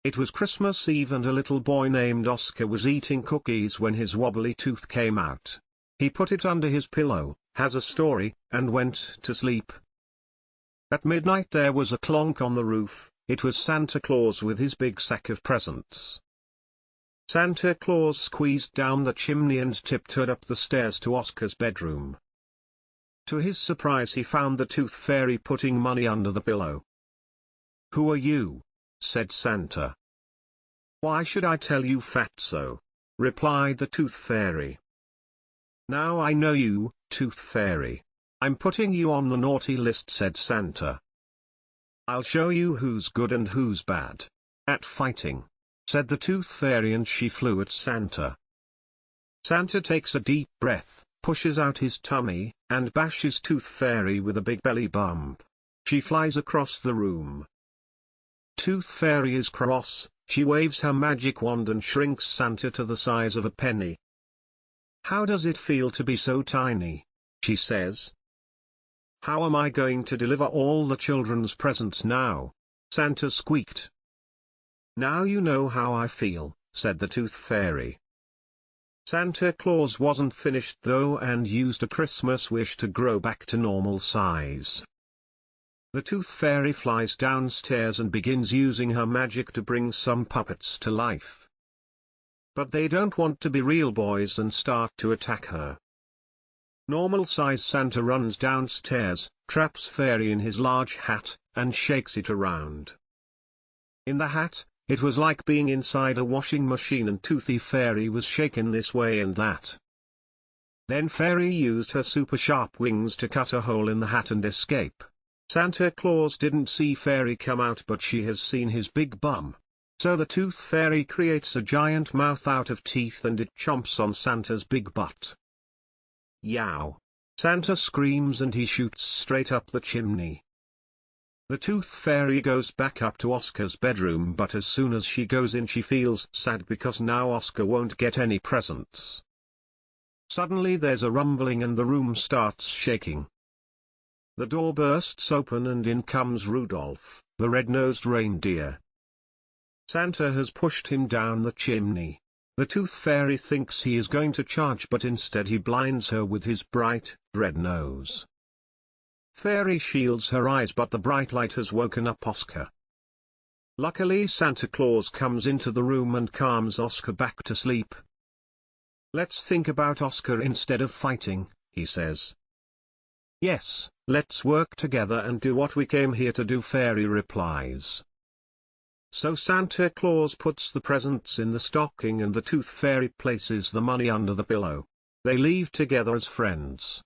It was Christmas Eve and a little boy named Oscar was eating cookies when his wobbly tooth came out. He put it under his pillow, has a story, and went to sleep. At midnight there was a clonk on the roof. It was Santa Claus with his big sack of presents. Santa Claus squeezed down the chimney and tiptoed up the stairs to Oscar's bedroom. To his surprise he found the Tooth Fairy putting money under the pillow. "Who are you?" said Santa. "Why should I tell you, fatso?" replied the Tooth Fairy. "Now I know you, Tooth Fairy. I'm putting you on the naughty list," said Santa. "I'll show you who's good and who's bad at fighting," said the Tooth Fairy, and she flew at Santa. Santa takes a deep breath, pushes out his tummy, and bashes Tooth Fairy with a big belly bump. She flies across the room. Tooth Fairy is cross. She waves her magic wand and shrinks Santa to the size of a penny. "How does it feel to be so tiny?" she says. "How am I going to deliver all the children's presents now?" Santa squeaked. "Now you know how I feel," said the Tooth Fairy. Santa Claus wasn't finished though and used a Christmas wish to grow back to normal size. The Tooth Fairy flies downstairs and begins using her magic to bring some puppets to life. But they don't want to be real boys and start to attack her. Normal-size Santa runs downstairs, traps Fairy in his large hat, and shakes it around. In the hat, it was like being inside a washing machine, and Toothy Fairy was shaken this way and that. Then Fairy used her super sharp wings to cut a hole in the hat and escape. Santa Claus didn't see Fairy come out, but she has seen his big bum. So the Tooth Fairy creates a giant mouth out of teeth and it chomps on Santa's big butt. Yow! Santa screams and he shoots straight up the chimney. The Tooth Fairy goes back up to Oscar's bedroom, but as soon as she goes in she feels sad because now Oscar won't get any presents. Suddenly there's a rumbling and the room starts shaking. The door bursts open and in comes Rudolph, the red-nosed reindeer. Santa has pushed him down the chimney. The Tooth Fairy thinks he is going to charge, but instead he blinds her with his bright, red nose. Fairy shields her eyes, but the bright light has woken up Oscar. Luckily Santa Claus comes into the room and calms Oscar back to sleep. "Let's think about Oscar instead of fighting," he says. "Yes, let's work together and do what we came here to do," Fairy replies. So Santa Claus puts the presents in the stocking and the Tooth Fairy places the money under the pillow. They leave together as friends.